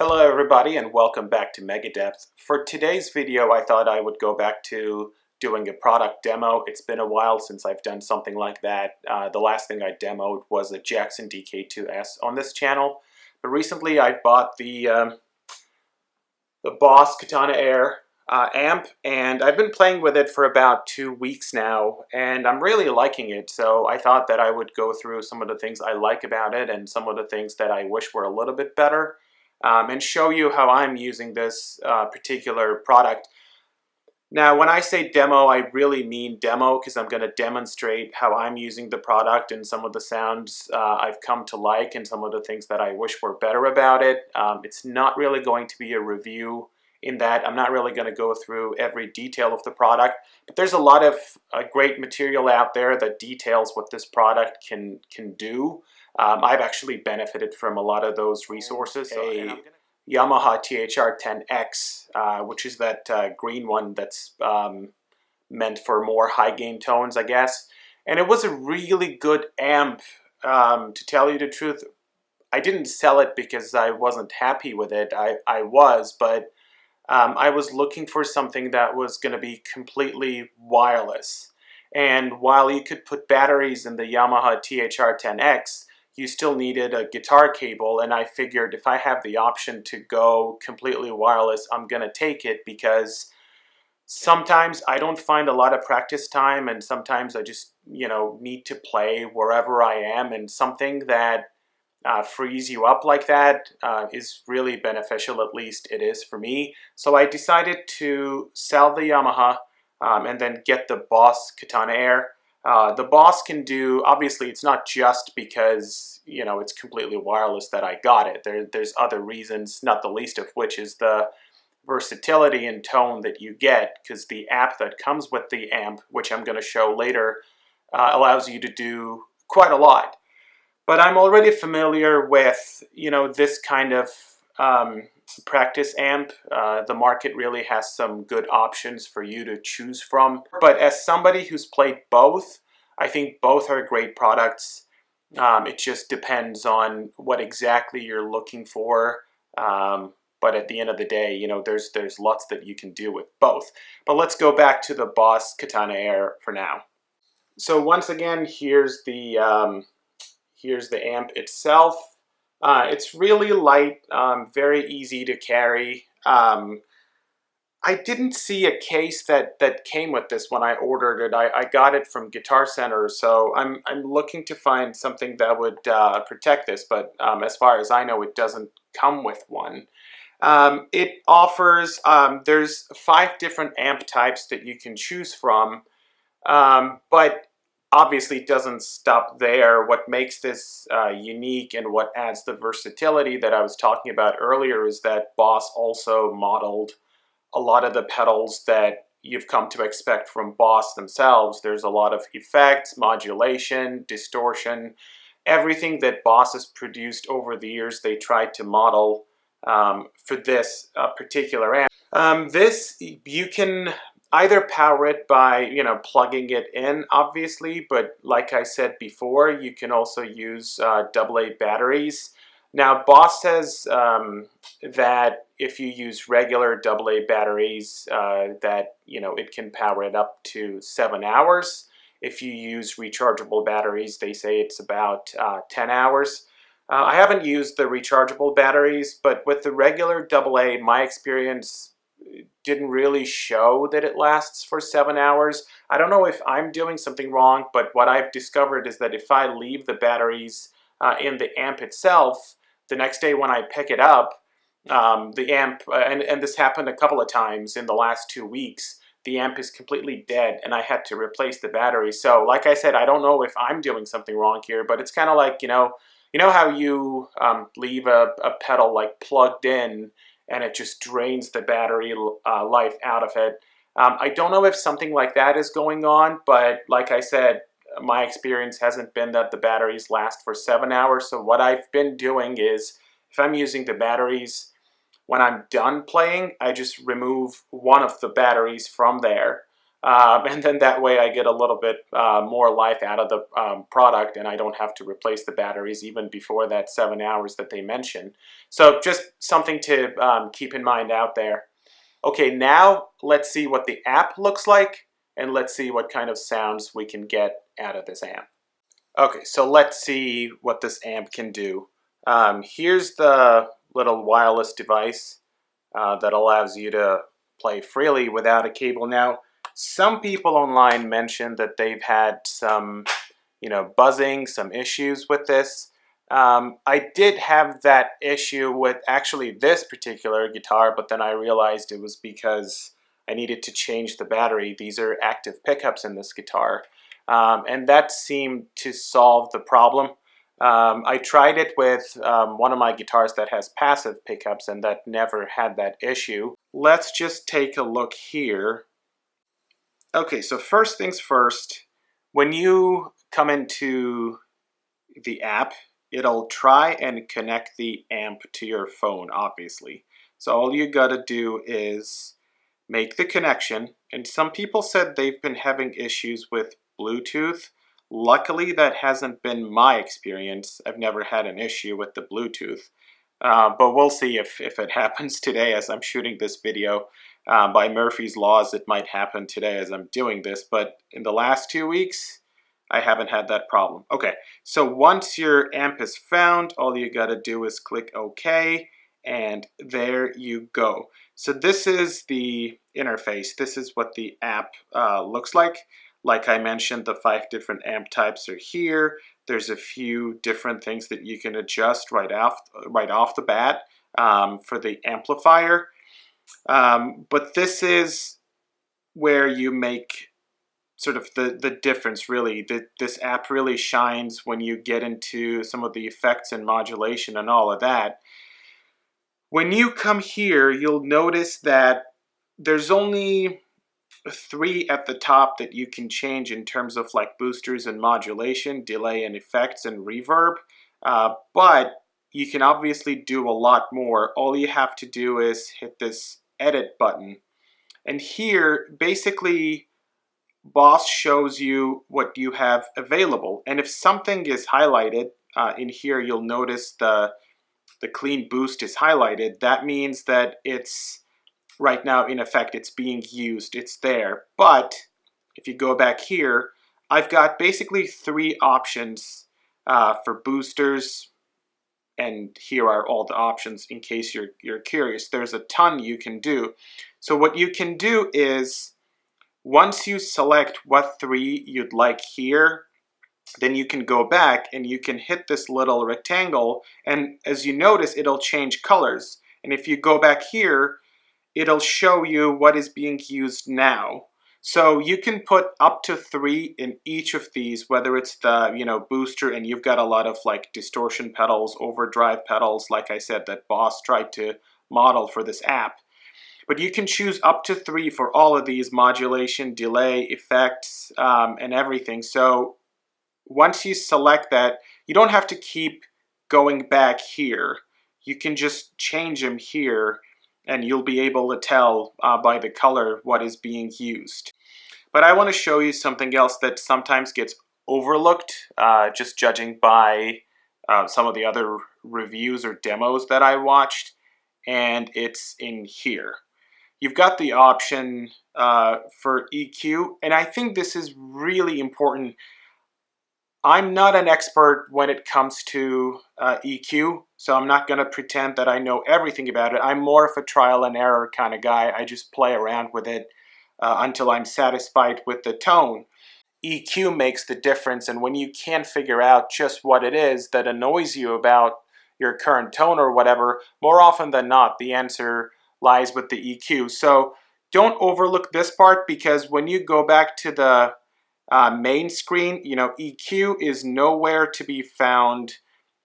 Hello everybody and welcome back to Megadepth. For today's video I thought I would go back to doing a product demo. It's been a while since I've done something like that. The last thing I demoed was a Jackson DK2S on this channel. But recently I bought the Boss Katana Air amp, and I've been playing with it for about 2 weeks now and I'm really liking it. So I thought that I would go through some of the things I like about it and some of the things that I wish were a little bit better. And show you how I'm using this particular product. Now, when I say demo, I really mean demo because I'm going to demonstrate how I'm using the product and some of the sounds I've come to like and some of the things that I wish were better about it. It's not really going to be a review in that I'm not really going to go through every detail of the product, but there's a lot of great material out there that details what this product can do. I've actually benefited from a lot of those resources. A Yamaha THR-10X, which is that green one that's meant for more high gain tones, I guess. And it was a really good amp, to tell you the truth. I didn't sell it because I wasn't happy with it. I was, but I was looking for something that was going to be completely wireless. And while you could put batteries in the Yamaha THR-10X, you still needed a guitar cable, and I figured if I have the option to go completely wireless, I'm going to take it because sometimes I don't find a lot of practice time, and sometimes I just, need to play wherever I am, and something that frees you up like that is really beneficial. At least it is for me. So I decided to sell the Yamaha and then get the Boss Katana Air. The Boss can do, obviously it's not just because, it's completely wireless that I got it. There's other reasons, not the least of which is the versatility and tone that you get, because the app that comes with the amp, which I'm going to show later, allows you to do quite a lot. But I'm already familiar with, this kind of practice amp. The market really has some good options for you to choose from. But as somebody who's played both, I think both are great products. It just depends on what exactly you're looking for. But at the end of the day, there's lots that you can do with both. But let's go back to the Boss Katana Air for now. So once again, here's the amp itself. It's really light, very easy to carry. I didn't see a case that came with this when I ordered it. I got it from Guitar Center, so I'm looking to find something that would protect this, but as far as I know, it doesn't come with one. It offers, there's 5 different amp types that you can choose from, but obviously it doesn't stop there. What makes this unique and what adds the versatility that I was talking about earlier is that Boss also modeled a lot of the pedals that you've come to expect from Boss themselves. There's a lot of effects, modulation, distortion, everything that Boss has produced over the years they tried to model for this particular amp. This, you can either power it by, plugging it in, obviously, but like I said before, you can also use AA batteries. Now, Boss says that if you use regular AA batteries, that, it can power it up to 7 hours. If you use rechargeable batteries, they say it's about 10 hours. I haven't used the rechargeable batteries, but with the regular AA, my experience didn't really show that it lasts for 7 hours. I don't know if I'm doing something wrong, but what I've discovered is that if I leave the batteries in the amp itself, the next day when I pick it up, the amp, and this happened a couple of times in the last 2 weeks, the amp is completely dead and I had to replace the battery. So like I said, I don't know if I'm doing something wrong here, but it's kind of like, how you leave a pedal like plugged in and it just drains the battery life out of it. I don't know if something like that is going on, but like I said, my experience hasn't been that the batteries last for 7 hours. So what I've been doing is, if I'm using the batteries, when I'm done playing, I just remove one of the batteries from there. And then that way I get a little bit more life out of the product, and I don't have to replace the batteries even before that 7 hours that they mention. So just something to keep in mind out there. Okay, now let's see what the app looks like, and let's see what kind of sounds we can get out of this amp. Okay, so let's see what this amp can do. Here's the little wireless device that allows you to play freely without a cable. Now, some people online mentioned that they've had some, buzzing, some issues with this. I did have that issue with actually this particular guitar, but then I realized it was because I needed to change the battery. These are active pickups in this guitar, and that seemed to solve the problem. I tried it with one of my guitars that has passive pickups, and that never had that issue. Let's just take a look here. Okay, so first things first, when you come into the app, it'll try and connect the amp to your phone, obviously. So all you gotta do is make the connection, and some people said they've been having issues with Bluetooth. Luckily, that hasn't been my experience. I've never had an issue with the Bluetooth. But we'll see if it happens today as I'm shooting this video. By Murphy's laws, it might happen today as I'm doing this, but in the last 2 weeks, I haven't had that problem. Okay, so once your amp is found, all you gotta do is click OK, and there you go. So this is the interface. This is what the app looks like. Like I mentioned, the 5 different amp types are here. There's a few different things that you can adjust right off the bat for the amplifier. But this is where you make sort of the difference, really. This app really shines when you get into some of the effects and modulation and all of that. When you come here, you'll notice that there's only 3 at the top that you can change in terms of like boosters and modulation, delay and effects and reverb. But you can obviously do a lot more. All you have to do is hit this edit button. And here, basically, Boss shows you what you have available. And if something is highlighted, in here you'll notice the clean boost is highlighted. That means that it's right now in effect, it's being used, it's there. But if you go back here, I've got basically 3 options for boosters, and here are all the options in case you're curious. There's a ton you can do. So what you can do is, once you select what 3 you'd like here, then you can go back and you can hit this little rectangle, and as you notice, it'll change colors. And if you go back here, it'll show you what is being used now. So you can put up to 3 in each of these, whether it's the booster, and you've got a lot of like distortion pedals, overdrive pedals, like I said, that Boss tried to model for this app. But you can choose up to 3 for all of these: modulation, delay, effects, and everything. So once you select that, you don't have to keep going back here. You can just change them here, and you'll be able to tell by the color what is being used. But I want to show you something else that sometimes gets overlooked, just judging by some of the other reviews or demos that I watched, and it's in here. You've got the option for EQ, and I think this is really important. I'm not an expert when it comes to EQ, so I'm not going to pretend that I know everything about it. I'm more of a trial and error kind of guy. I just play around with it until I'm satisfied with the tone. EQ makes the difference, and when you can't figure out just what it is that annoys you about your current tone or whatever, more often than not, the answer lies with the EQ. So don't overlook this part, because when you go back to the main screen, EQ is nowhere to be found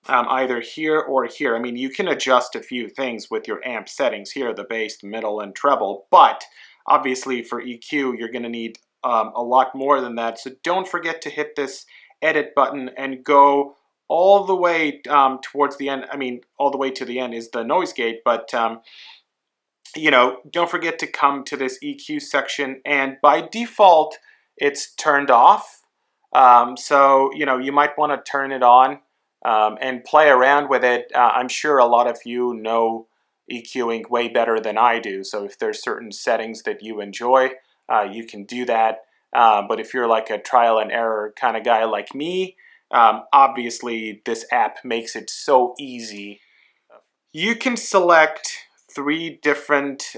either here or here. I mean, you can adjust a few things with your amp settings here, the bass, the middle, and treble, but obviously for EQ, you're going to need a lot more than that. So don't forget to hit this edit button and go all the way towards the end. I mean, all the way to the end is the noise gate, but don't forget to come to this EQ section, and by default, it's turned off. So, you might want to turn it on and play around with it. I'm sure a lot of you know EQing way better than I do. So if there's certain settings that you enjoy, you can do that. But if you're like a trial and error kind of guy like me, obviously this app makes it so easy. You can select 3 different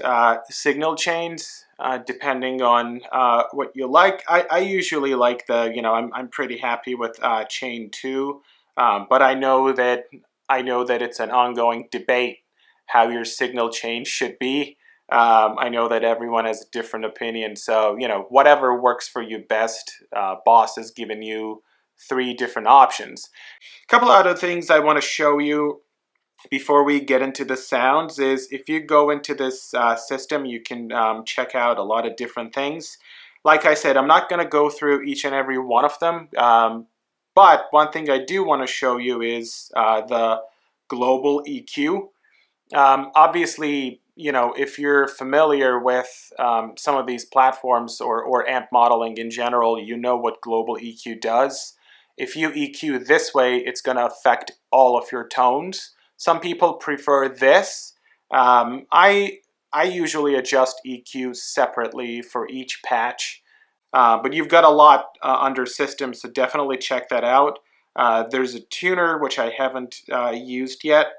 signal chains depending on what you like. I usually like I'm pretty happy with chain 2, but I know that it's an ongoing debate how your signal chain should be. I know that everyone has a different opinion, so whatever works for you best. Boss has given you 3 different options. A couple other things I want to show you before we get into the sounds is if you go into this system, you can check out a lot of different things. Like I said, I'm not going to go through each and every one of them, but one thing I do want to show you is the global EQ. Obviously, if you're familiar with some of these platforms or amp modeling in general, you know what global EQ does. If you EQ this way, it's going to affect all of your tones. Some people prefer this. I usually adjust EQ separately for each patch, but you've got a lot under system, so definitely check that out. There's a tuner, which I haven't used yet.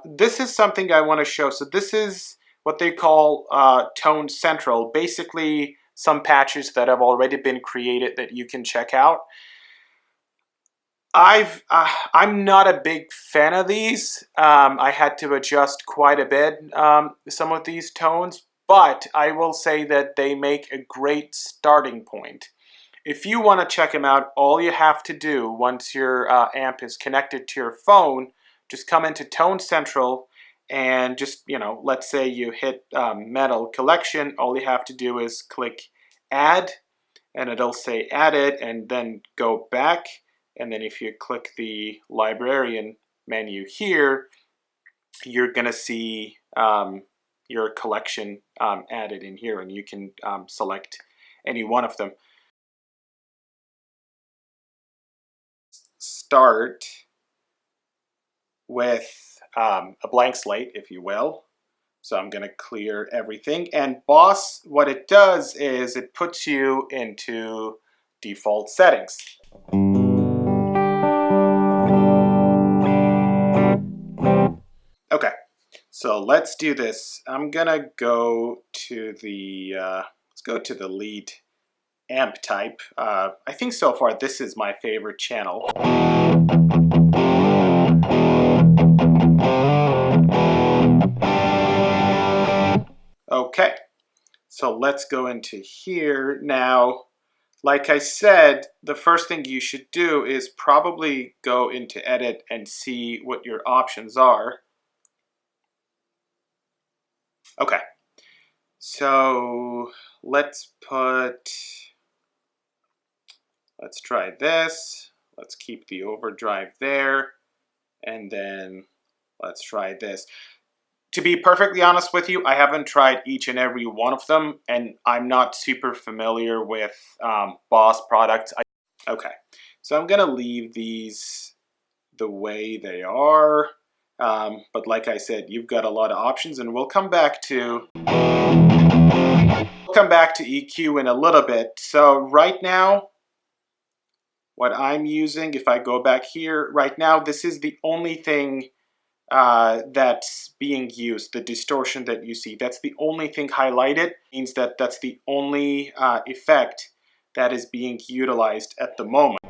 This is something I want to show. So this is what they call Tone Central, basically some patches that have already been created that you can check out. I'm not a big fan of these. I had to adjust quite a bit some of these tones, but I will say that they make a great starting point. If you want to check them out, all you have to do once your amp is connected to your phone, just come into Tone Central and just, let's say you hit Metal Collection. All you have to do is click Add, and it'll say Added, and then go back. And then if you click the librarian menu here, you're going to see your collection added in here, and you can select any one of them. Start with a blank slate, if you will. So I'm going to clear everything. And Boss, what it does is it puts you into default settings. Okay, so let's do this. I'm gonna go to the let's go to the lead amp type. I think so far this is my favorite channel. Okay, so let's go into here now. Like I said, the first thing you should do is probably go into edit and see what your options are. Okay, so let's try this. Let's keep the overdrive there, and then let's try this. To be perfectly honest with you, I haven't tried each and every one of them, and I'm not super familiar with Boss products. Okay, so I'm gonna leave these the way they are. But like I said, you've got a lot of options, and we'll come back to EQ in a little bit. So right now, what I'm using, if I go back here, right now, this is the only thing that's being used, the distortion that you see. That's the only thing highlighted, means that that's the only effect that is being utilized at the moment.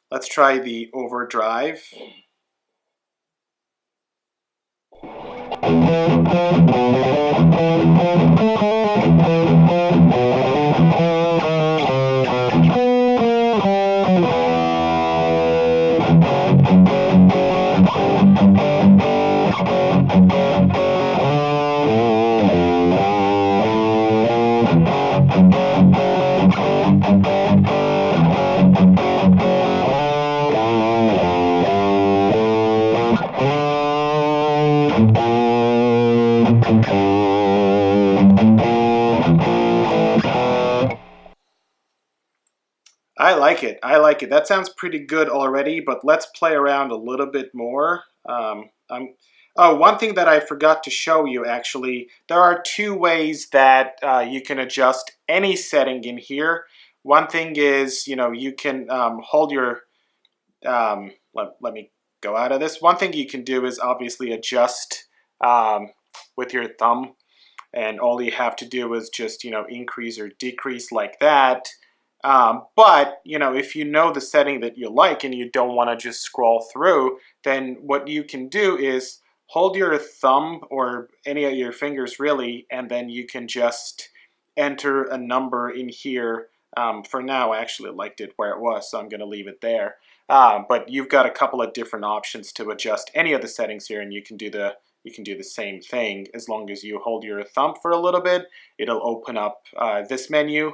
Let's try the overdrive. I like it. I like it. That sounds pretty good already, but let's play around a little bit more. One thing that I forgot to show you, actually, there are two ways that you can adjust any setting in here. One thing is, you can hold your, let me go out of this. One thing you can do is obviously adjust with your thumb, and all you have to do is just, increase or decrease like that. But, if you know the setting that you like and you don't want to just scroll through, then what you can do is hold your thumb or any of your fingers really, and then you can just enter a number in here. For now, I actually liked it where it was, so I'm going to leave it there. But you've got a couple of different options to adjust any of the settings here, and you can do the same thing. As long as you hold your thumb for a little bit, it'll open up this menu.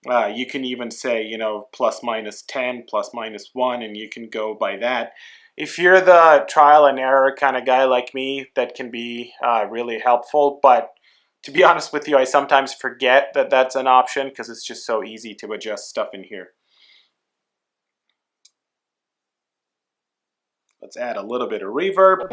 You can even say, plus minus 10, plus minus 1, and you can go by that. If you're the trial and error kind of guy like me, that can be really helpful. But to be honest with you, I sometimes forget that that's an option because it's just so easy to adjust stuff in here. Let's add a little bit of reverb.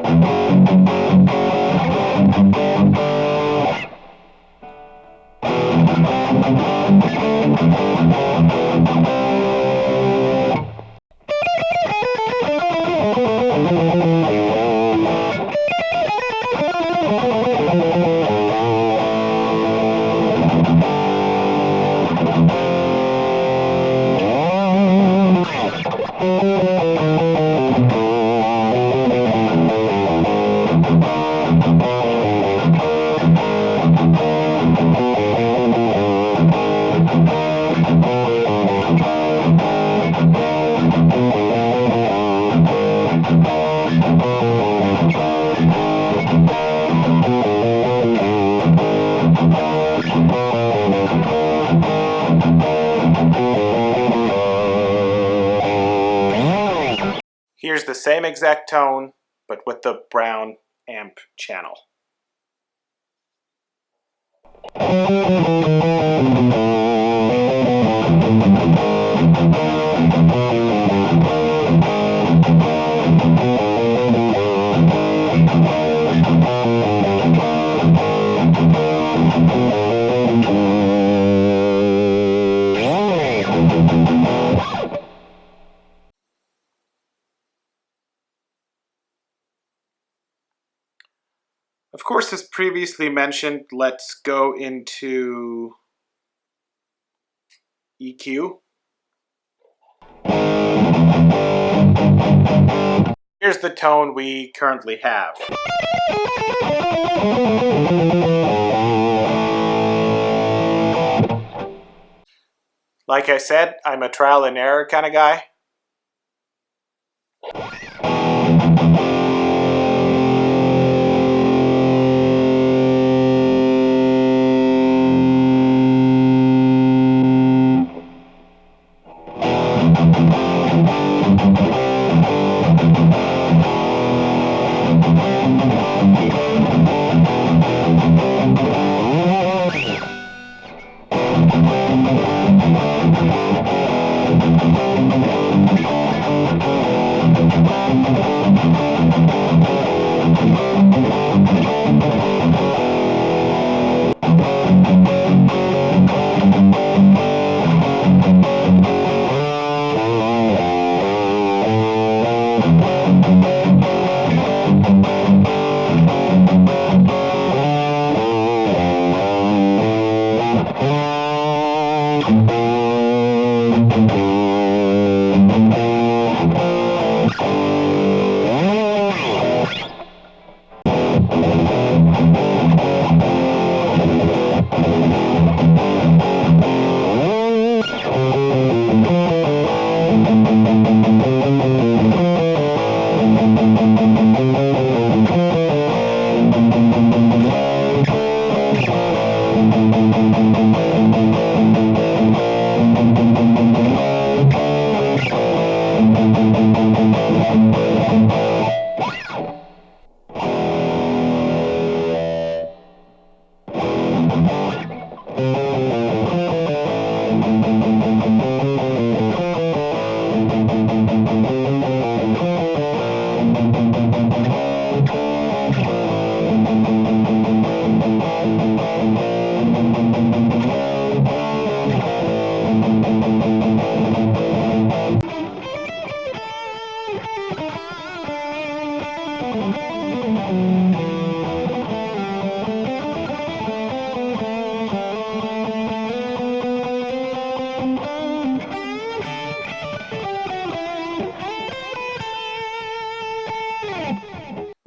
Here's the same exact tone, but with the brown amp channel. Of course, as previously mentioned, let's go into EQ. Here's the tone we currently have. Like I said, I'm a trial and error kind of guy.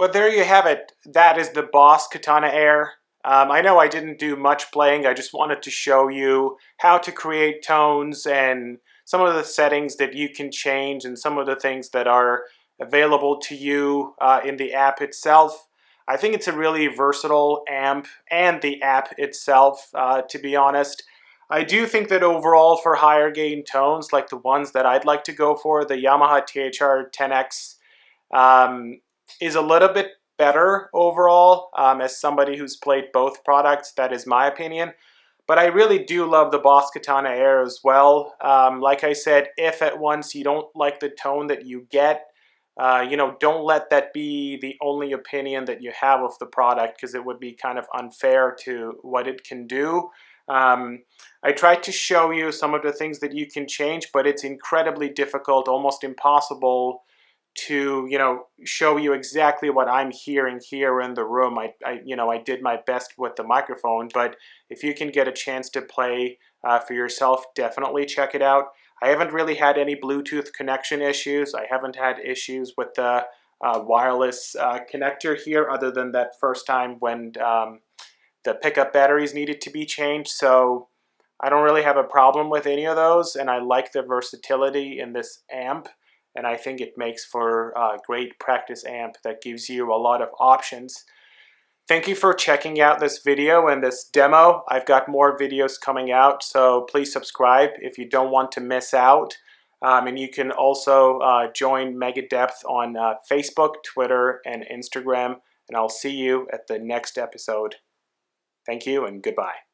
Well, there you have it. That is the Boss Katana Air. I know I didn't do much playing. I just wanted to show you how to create tones and some of the settings that you can change and some of the things that are available to you in the app itself. I think it's a really versatile amp, and the app itself, to be honest. I do think that overall for higher gain tones, like the ones that I'd like to go for, the Yamaha THR 10X is a little bit better overall. As somebody who's played both products, that is my opinion. But I really do love the Boss Katana Air as well. Like I said, if at once you don't like the tone that you get, don't let that be the only opinion that you have of the product, because it would be kind of unfair to what it can do. I tried to show you some of the things that you can change, but it's incredibly difficult, almost impossible to show you exactly what I'm hearing here in the room. I did my best with the microphone, but if you can get a chance to play for yourself, definitely check it out. I haven't really had any Bluetooth connection issues. I haven't had issues with the wireless connector here, other than that first time when the pickup batteries needed to be changed. So I don't really have a problem with any of those, and I like the versatility in this amp. And I think it makes for a great practice amp that gives you a lot of options. Thank you for checking out this video and this demo. I've got more videos coming out, so please subscribe if you don't want to miss out. And you can also join Megadepth on Facebook, Twitter, and Instagram. And I'll see you at the next episode. Thank you and goodbye.